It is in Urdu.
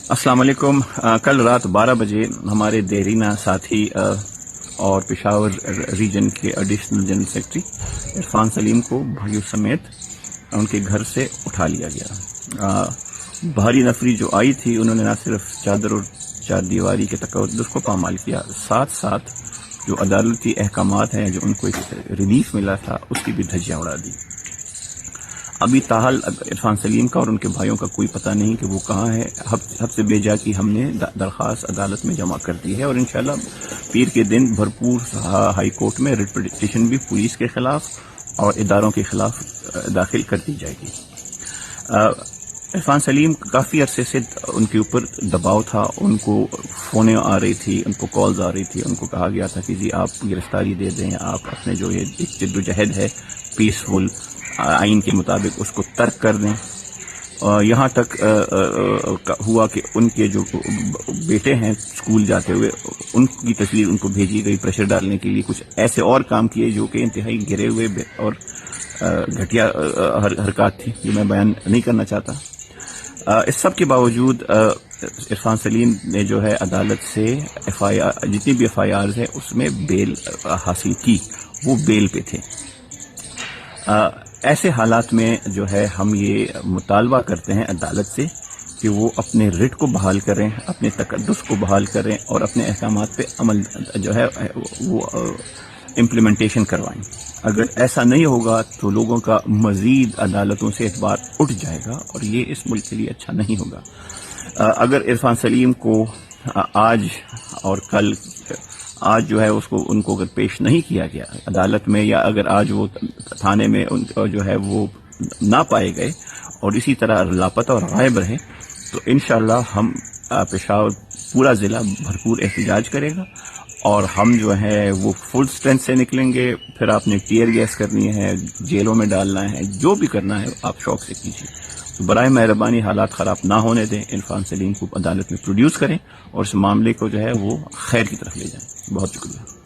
السلام علیکم۔ کل رات 12 بجے ہمارے دیرینہ ساتھی اور پشاور ریجن کے ایڈیشنل جنرل سیکرٹری عرفان سلیم کو بھائیوں سمیت ان کے گھر سے اٹھا لیا گیا۔ بھاری نفری جو آئی تھی انہوں نے نہ صرف چادر اور چار دیواری کے تقدس کو پامال کیا، ساتھ ساتھ جو عدالتی احکامات ہیں جو ان کو ایک ریلیف ملا تھا اس کی بھی دھجیاں اڑا دی۔ ابھی تاحال عرفان سلیم کا اور ان کے بھائیوں کا کوئی پتہ نہیں کہ وہ کہاں ہے۔ حد سے بے جا کی ہم نے درخواست عدالت میں جمع کر دی ہے اور انشاءاللہ پیر کے دن بھرپور ہائی کورٹ میں ریٹ پٹیشن بھی پولیس کے خلاف اور اداروں کے خلاف داخل کر دی جائے گی۔ عرفان سلیم کافی عرصے سے ان کے اوپر دباؤ تھا، ان کو فونیں آ رہی تھی، ان کو کالز آ رہی تھی، ان کو کہا گیا تھا کہ جی آپ گرفتاری دے دیں، آپ اپنے جو یہ جد و جہد ہے پیسفل آئین کے مطابق اس کو ترک کر دیں۔ یہاں تک ہوا کہ ان کے جو بیٹے ہیں اسکول جاتے ہوئے ان کی تصویر ان کو بھیجی گئی پریشر ڈالنے کے لیے، کچھ ایسے اور کام کیے جو کہ انتہائی گرے ہوئے اور گھٹیا حرکات تھی جو میں بیان نہیں کرنا چاہتا۔ اس سب کے باوجود عرفان سلیم نے جو ہے عدالت سے جتنی بھی ایف آئی آرز ہے اس میں بیل حاصل کی، وہ بیل پہ تھے۔ ایسے حالات میں جو ہے ہم یہ مطالبہ کرتے ہیں عدالت سے کہ وہ اپنے ریٹ کو بحال کریں، اپنے تقدس کو بحال کریں اور اپنے احکامات پہ عمل جو ہے وہ امپلیمنٹیشن کروائیں۔ اگر ایسا نہیں ہوگا تو لوگوں کا مزید عدالتوں سے اعتبار اٹھ جائے گا اور یہ اس ملک کے لیے اچھا نہیں ہوگا۔ اگر عرفان سلیم کو آج اور کل جو ہے ان کو اگر پیش نہیں کیا گیا عدالت میں، یا اگر آج وہ تھانے میں جو ہے وہ نہ پائے گئے اور اسی طرح لاپتہ اور غائب رہے، تو انشاءاللہ ہم پشاور پورا ضلع بھرپور احتجاج کرے گا اور ہم جو ہے وہ فل اسٹرینتھ سے نکلیں گے۔ پھر آپ نے ٹیئر گیس کرنی ہے، جیلوں میں ڈالنا ہے، جو بھی کرنا ہے آپ شوق سے کیجیے۔ تو برائے مہربانی حالات خراب نہ ہونے دیں، عرفان سلیم کو عدالت میں پروڈیوس کریں اور اس معاملے کو جو ہے وہ خیر کی طرف لے جائیں۔ بہت شکریہ۔